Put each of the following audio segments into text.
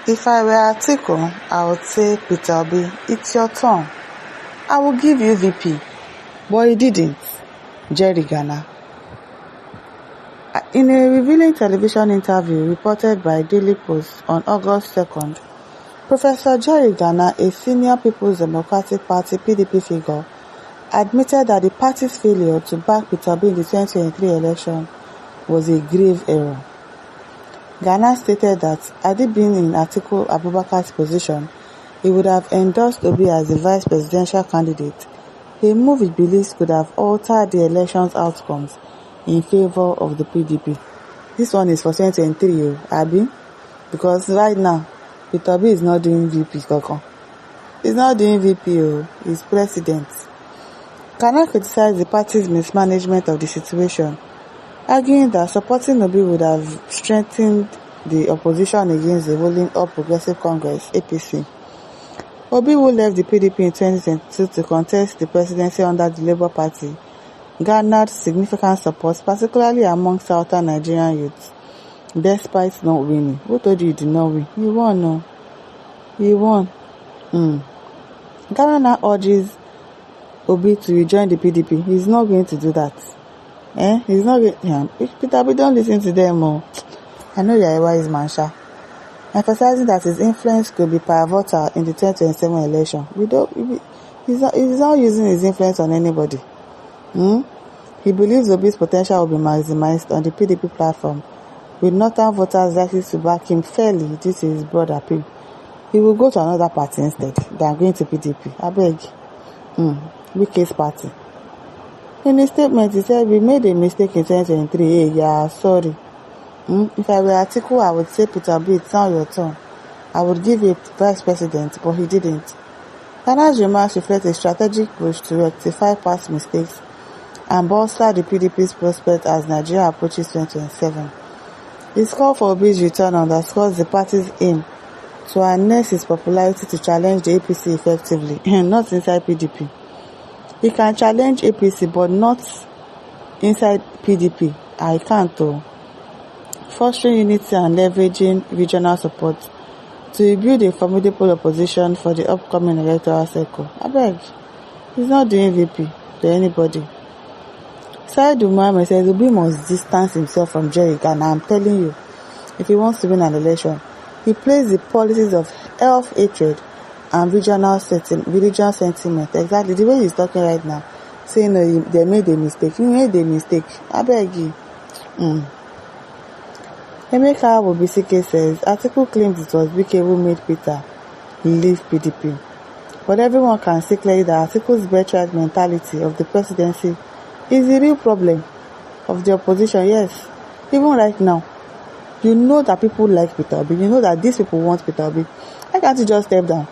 If I were Atiku, I would say, Peter Obi, it's your turn. I will give you VP. But he didn't. Jerry Gana. In a revealing television interview reported by Daily Post on August 2nd, Professor Jerry Gana, a senior People's Democratic Party (PDP) figure, admitted that the party's failure to back Peter Obi in the 2023 election was a grave error. Gana stated that had he been in Atiku Abubakar's position, he would have endorsed Obi as the vice presidential candidate, a move he believes could have altered the election's outcomes in favor of the PDP. This one is for 2023, Abi, because right now, Peter Obi is not doing VP, Koko. He's not doing VP, he's president. Gana criticized the party's mismanagement of the situation, arguing that supporting Obi would have strengthened the opposition against the ruling All Progressive Congress (APC). Obi, who left the PDP in 2022 to contest the presidency under the Labour Party, garnered significant support, particularly among southern Nigerian youths, despite not winning. Who told you he did not win? He won, no. He won. Ghana now urges Obi to rejoin the PDP. He's not going to do that. He's not going. Peter Obi, don't listen to them. I know you're a wise man, Sha. Emphasizing that his influence could be pivotal in the 2027 election. He's not using his influence on anybody. He believes Obi's potential will be maximized on the PDP platform, with northern voters likely to back him fairly due to his broad appeal. He will go to another party instead than going to PDP. I beg. Wike'S party. In his statement, he said, "We made a mistake in 2023. Sorry. If I were Atiku, I would say, Peter Obi, it's now your turn. I would give you vice president, but he didn't." Gana's remarks reflect a strategic push to rectify past mistakes and bolster the PDP's prospect as Nigeria approaches 2027. His call for Obi's return underscores the party's aim to harness his popularity to challenge the APC effectively, not inside PDP. He can challenge APC, but not inside PDP. I can't, though. Fostering unity and leveraging regional support to build a formidable opposition for the upcoming electoral cycle. I beg. He's not doing VP to anybody. Said Umar says Obi must distance himself from Jerry Gana. I'm telling you, if he wants to win an election, he plays the policies of self-hatred and regional religious sentiment. Exactly the way he's talking right now, saying they made a mistake. You made a mistake. I beg you. Emeka Wobisike says Atiku claims it was Wike who made Peter leave PDP, but everyone can see clearly that Atiku's birthright mentality of the presidency is the real problem of the opposition. Yes, even right now, you know that people like Peter Obi. You know that these people want Peter Obi. Why can't you just step down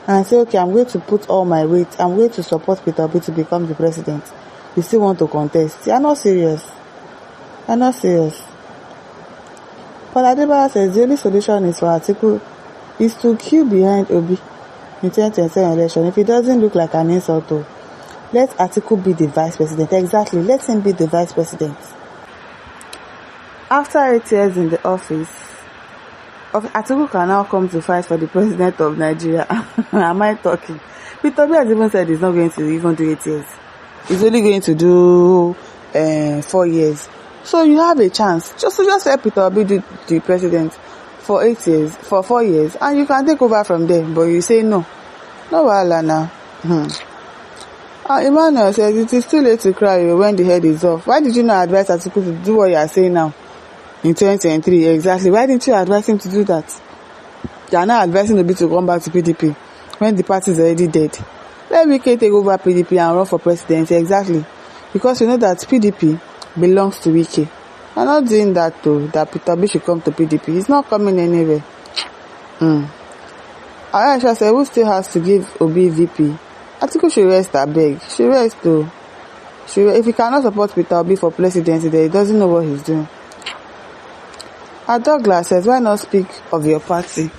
and say, okay, I'm going to put all my weight, I'm going to support Peter Obi to become the president? You still want to contest? You're not serious. You're not serious. Paul Adebayo says the only solution is for Atiku is to queue behind Obi in 2027 election. If it doesn't look like an insult, let Atiku be the vice president. Exactly, let him be the vice president. After 8 years in the office, Atiku can now come to fight for the president of Nigeria. Am I talking? Peter Obi has even said he's not going to even do 8 years. He's only going to do 4 years. So you have a chance. Just let Peter Obi do the president for 8 years, for 4 years, and you can take over from there. But you say no. No wahala now. Emmanuel says it is too late to cry when the head is off. Why did you not advise Atiku to do what you are saying now in 2023? Exactly. Why didn't you advise him to do that? You are now advising Obi to come back to PDP when the party is already dead. Let Wike take over PDP and run for president. Exactly. Because you know that PDP belongs to Wike. I'm not doing that though, that Peter Obi should come to PDP. He's not coming anywhere. Aisha said, who still has to give Obi VP? Atiku should rest, I beg. Should rest though. If he cannot support Peter Obi for presidency, then he doesn't know what he's doing. Douglas says, why not speak of your party?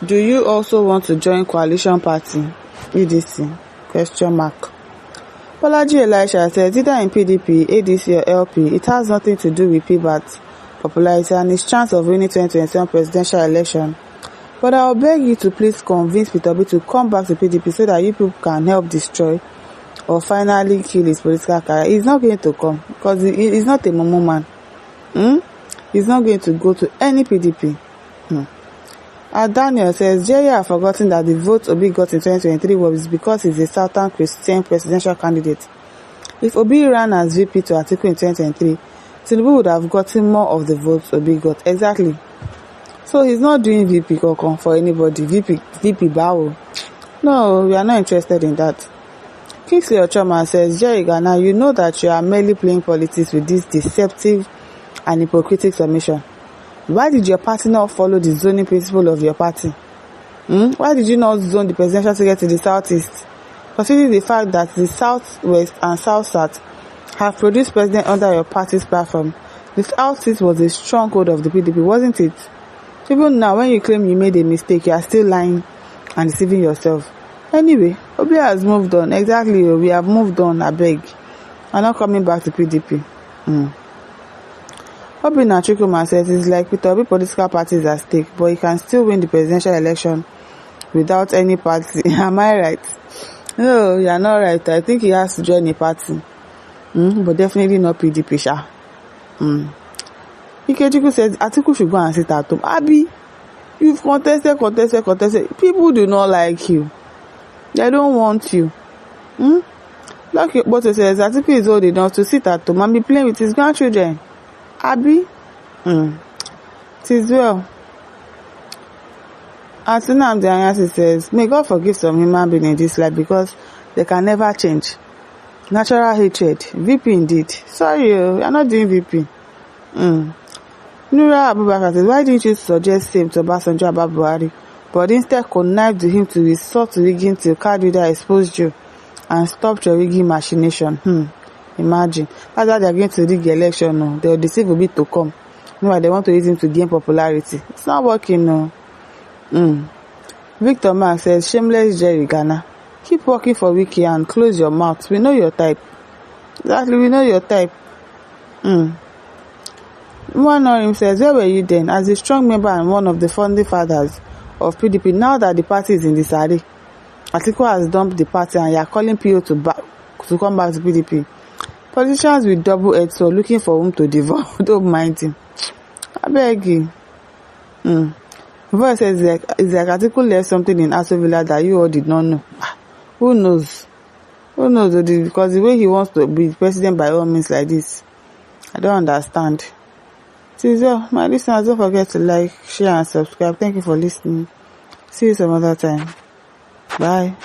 Do you also want to join coalition party? EDC? Question mark. Bolaji Elisha says, either in PDP, ADC or LP, it has nothing to do with PBAT's popularity and his chance of winning 2027 presidential election But I'll beg you to please convince Peter Obi to come back to PDP so that you people can help destroy or finally kill his political career. He's not going to come because he's not a mumu man. He's not going to go to any PDP. Daniel says, Jerry have forgotten that the vote Obi got in 2023 was because he's a Southern Christian presidential candidate. If Obi ran as VP to Atiku in 2023, Tinubu would have gotten more of the votes Obi got. Exactly. So he's not doing VP Kokon for anybody. VP Bawo. No, we are not interested in that. Kingsley Ochoma says, Jerry Gana, you know that you are merely playing politics with this deceptive and hypocritical submission. Why did your party not follow the zoning principle of your party? Why did you not zone the presidential ticket to the southeast? Considering the fact that the southwest and south-south have produced president under your party's platform, the southeast was a stronghold of the PDP, wasn't it? Even now, when you claim you made a mistake, you are still lying and deceiving yourself. Anyway, Obi has moved on. Exactly, we have moved on, I beg. I'm not coming back to PDP. Obi Nachukuma says it's like Peter Obi political party is at stake, but he can still win the presidential election without any party. Am I right? No, you are not right. I think he has to join a party. But definitely not PDP, sha. Ikechiku says Atiku should go and sit at home. Abi, you've contested. People do not like you. They don't want you. Like your boss says, Atiku is old enough to sit at home and be playing with his grandchildren. Abi, it is well. Atina Amdianyasi says, may God forgive some human beings in this life because they can never change. Natural hatred. VP indeed. Sorry, you're not doing VP. Nura Abubakar says, why didn't you suggest same to Obasanjo about Buhari, but instead connived to him to resort to rigging till card reader exposed you and stopped your rigging machination? Imagine. That's why they're going to rig the election. No. They'll deceive a bit to come. Meanwhile, they want to use him to gain popularity. It's not working, no. Victor Mark says, shameless Jerry Gana. Keep working for Wike'S and close your mouth. We know your type. Exactly, we know your type. One says, where were you then? As a strong member and one of the founding fathers of PDP, now that the party is in disarray, Atiku has dumped the party and you are calling PO to come back to PDP. Politicians with double heads so looking for whom to devour. Don't mind him. I beg you. Voice says it's like Atiku left something in Aso Villa that you all did not know. Who knows? Who knows? Because the way he wants to be president by all means like this, I don't understand. So, my listeners, don't forget to like, share, and subscribe. Thank you for listening. See you some other time. Bye.